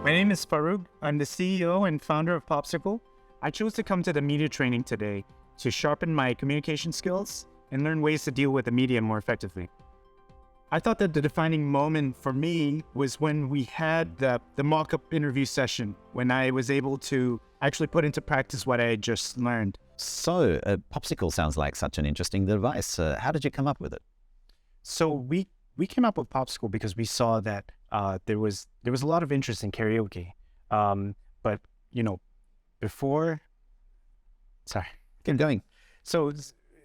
My name is Faruq. I'm the CEO and founder of Popsicle. I chose to come to the media training today to sharpen my communication skills and learn ways to deal with the media more effectively. I thought that the defining moment for me was when we had the mock-up interview session, when I was able to actually put into practice what I had just learned. So, Popsicle sounds like such an interesting device. How did you come up with it? So we came up with Popsicle because we saw that there was a lot of interest in karaoke. But, Keep going. So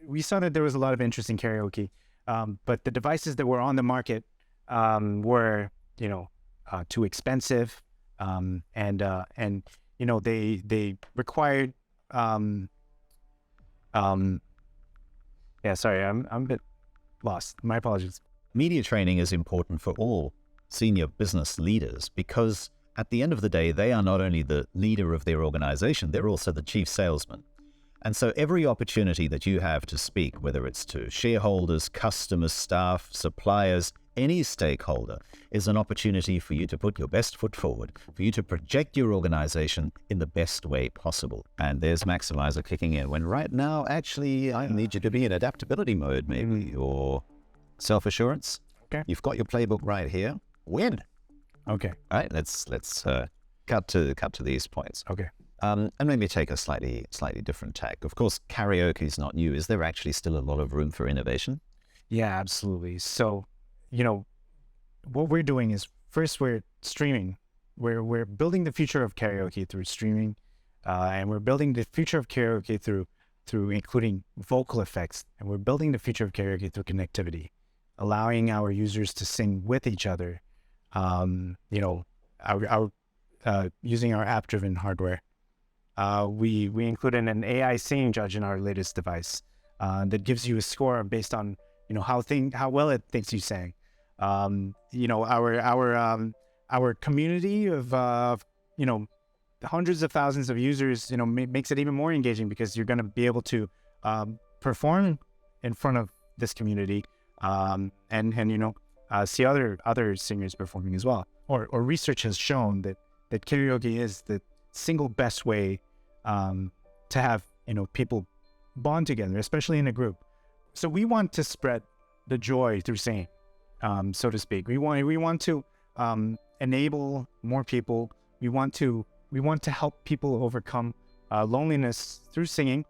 we saw that there was a lot of interest in karaoke, but the devices that were on the market were, too expensive, and they required. I'm a bit lost. My apologies. Media training is important for all senior business leaders because at the end of the day, they are not only the leader of their organization, they're also the chief salesman. And so every opportunity that you have to speak, whether it's to shareholders, customers, staff, suppliers, any stakeholder, is an opportunity for you to put your best foot forward, for you to project your organization in the best way possible. And there's Maximizer kicking in when right now, actually, I need you to be in adaptability mode, maybe, or self-assurance. Okay. You've got your playbook right here. Win. Okay. All right, let's cut to these points. Okay. And maybe take a slightly different tack. Of course, karaoke is not new. Is there actually still a lot of room for innovation? Yeah, absolutely. So, what we're doing is first we're streaming. We're building the future of karaoke through streaming, and we're building the future of karaoke through including vocal effects, and we're building the future of karaoke through connectivity, allowing our users to sing with each other. Using our app-driven hardware. We included an AI singing judge in our latest device that gives you a score based on how well it thinks you sang. Our community of hundreds of thousands of users makes it even more engaging because you're going to be able to perform in front of this community and see other singers performing as well. Or research has shown that karaoke is the single best way to have people bond together, especially in a group. So we want to spread the joy through singing, so to speak. We want to enable more people. We want to help people overcome loneliness through singing,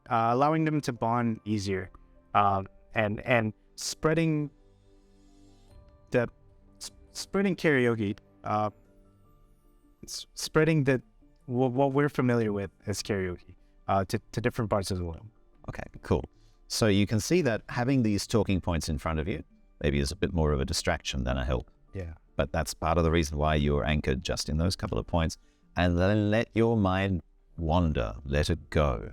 allowing them to bond easier, and spreading karaoke. Spreading what we're familiar with as karaoke to different parts of the world. Okay, cool. So you can see that having these talking points in front of you maybe is a bit more of a distraction than a help. Yeah. But that's part of the reason why you're anchored just in those couple of points. And then let your mind wander, let it go,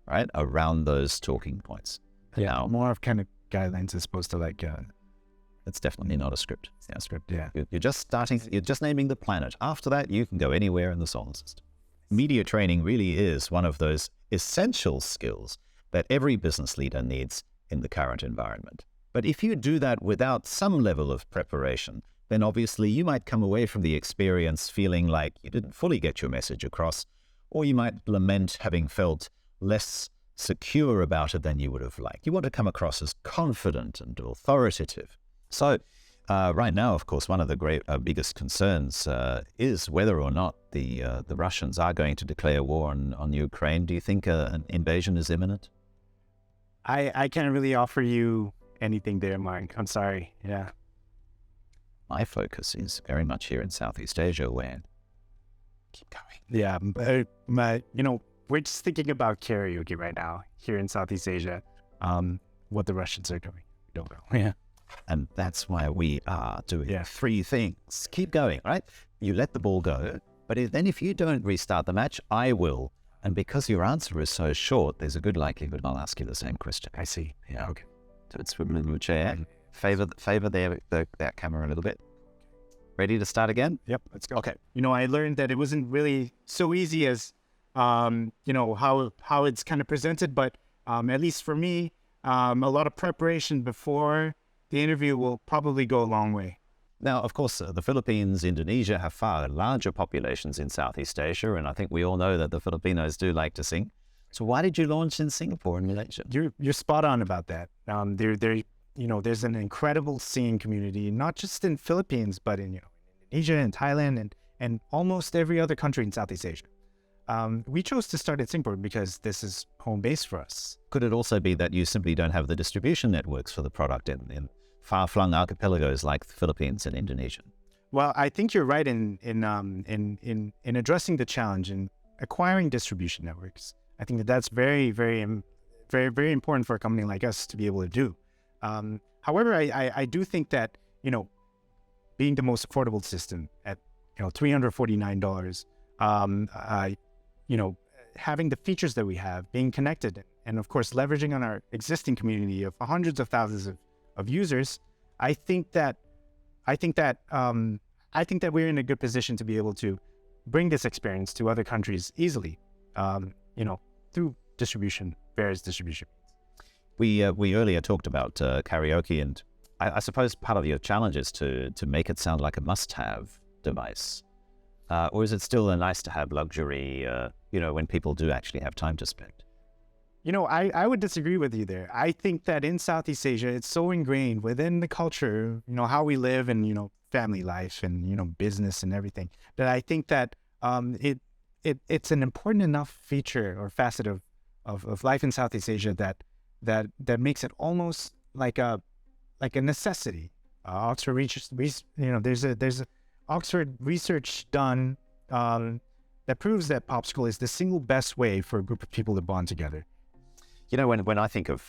right, around those talking points. Yeah, now, more of kind of guidelines as opposed to it's definitely not a script. It's not a script, yeah. You're just naming the planet. After that, you can go anywhere in the solar system. Media training really is one of those essential skills that every business leader needs in the current environment. But if you do that without some level of preparation, then obviously you might come away from the experience feeling like you didn't fully get your message across, or you might lament having felt less secure about it than you would have liked. You want to come across as confident and authoritative. So right now, of course, one of the biggest concerns is whether or not the Russians are going to declare war on Ukraine. Do you think an invasion is imminent? I can't really offer you anything there, Mark. I'm sorry. Yeah. My focus is very much here in Southeast Asia, where keep going. Yeah, we're just thinking about karaoke right now here in Southeast Asia. What the Russians are doing, we don't know. Yeah. And that's why we are doing three things. Keep going, right? You let the ball go, but then if you don't restart the match, I will. And because your answer is so short, there's a good likelihood I'll ask you the same question. I see. Yeah, okay. So it's from the chair. Favor that camera a little bit. Ready to start again? Yep, let's go. Okay. I learned that it wasn't really so easy as, how it's kind of presented, but at least for me, a lot of preparation before the interview will probably go a long way. Now, of course, the Philippines, Indonesia have far larger populations in Southeast Asia, and I think we all know that the Filipinos do like to sing. So why did you launch in Singapore and Malaysia? You're spot on about that. There's an incredible singing community, not just in Philippines, but in Indonesia and Thailand and almost every other country in Southeast Asia. We chose to start in Singapore because this is home base for us. Could it also be that you simply don't have the distribution networks for the product in far-flung archipelagos like the Philippines and Indonesia? Well, I think you're right in addressing the challenge in acquiring distribution networks. I think that's very, very, very, very important for a company like us to be able to do. However, I do think that being the most affordable system at $349, having the features that we have, being connected, and of course leveraging on our existing community of hundreds of thousands of users, I think that we're in a good position to be able to bring this experience to other countries easily, through various distribution. We earlier talked about karaoke, and I suppose part of your challenge is to make it sound like a must-have device, or is it still a nice-to-have luxury? When people do actually have time to spend. I would disagree with you there. I think that in Southeast Asia, it's so ingrained within the culture, how we live and, family life and, business and everything, that I think that it's an important enough feature or facet of life in Southeast Asia that makes it almost like a necessity. Oxford research, there's a Oxford research done that proves that popsicle is the single best way for a group of people to bond together. When I think of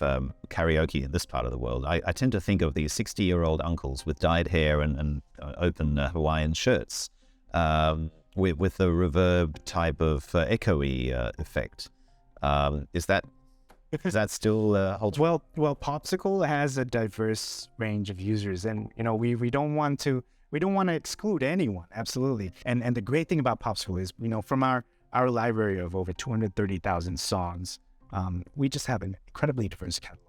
karaoke in this part of the world, I tend to think of these 60-year-old uncles with dyed hair and open Hawaiian shirts with a reverb type of echoey effect. Is that still holds? Well, popsicle has a diverse range of users, and we don't want to exclude anyone. Absolutely. And the great thing about popsicle is, from our library of over 230,000 songs, we just have an incredibly diverse catalog.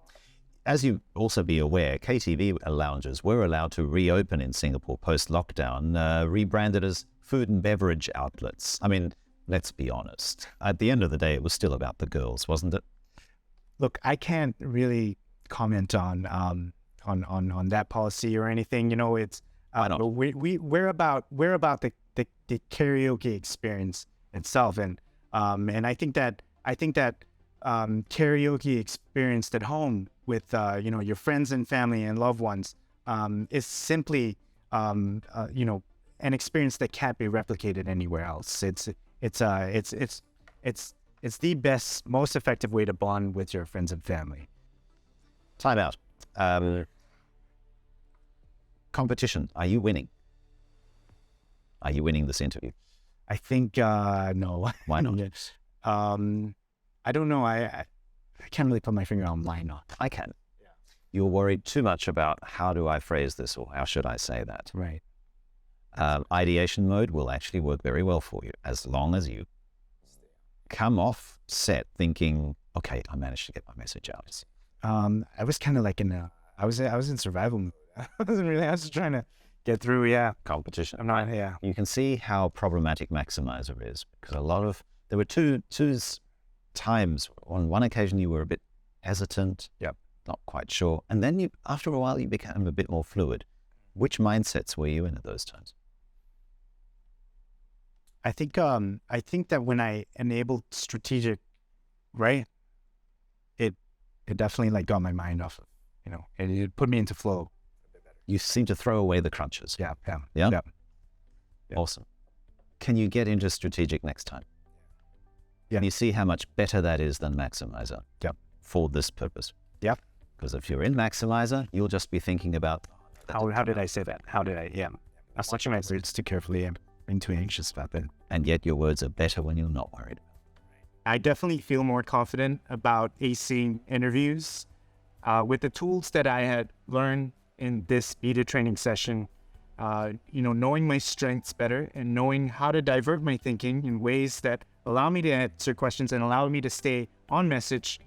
As you also be aware, KTV lounges were allowed to reopen in Singapore post-lockdown, rebranded as food and beverage outlets. I mean, let's be honest. At the end of the day, it was still about the girls, wasn't it? Look, I can't really comment on that policy or anything. It's Why not? We're about the karaoke experience itself, and I think that karaoke experienced at home with your friends and family and loved ones is simply an experience that can't be replicated anywhere else. It's the best, most effective way to bond with your friends and family. Time out. Competition. Are you winning? Are you winning this interview? I think no. Why not? I don't know. I can't really put my finger on why not. I can. Yeah. You're worried too much about how do I phrase this or how should I say that. Right. Ideation mode will actually work very well for you as long as you come off set thinking, okay, I managed to get my message out. I was kind of like I was in survival mode. I was just trying to get through. Yeah. Competition. I'm not. Yeah. You can see how problematic Maximizer is because there were two times. On one occasion, you were a bit hesitant. Yep. Not quite sure. And then after a while, you became a bit more fluid. Which mindsets were you in at those times? I think that when I enabled strategic, right, it definitely got my mind off of, it put me into flow. You seem to throw away the crunches. Yeah. Awesome. Can you get into strategic next time? Yeah. Can you see how much better that is than Maximizer? Yep. For this purpose? Yep. Because if you're in Maximizer, you'll just be thinking about how did I say that? How did I? Yeah. I'm watching my words too carefully. I'm being too anxious about that. And yet your words are better when you're not worried. I definitely feel more confident about acing interviews with the tools that I had learned in this beta training session. Knowing my strengths better and knowing how to divert my thinking in ways that allow me to answer questions and allow me to stay on message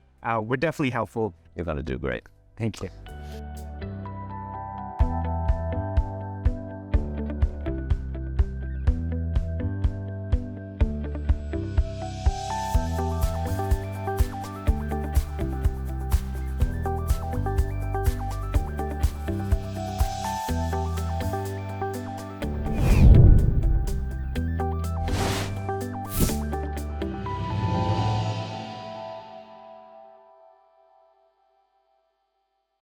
were definitely helpful. You're going to do great. Thank you.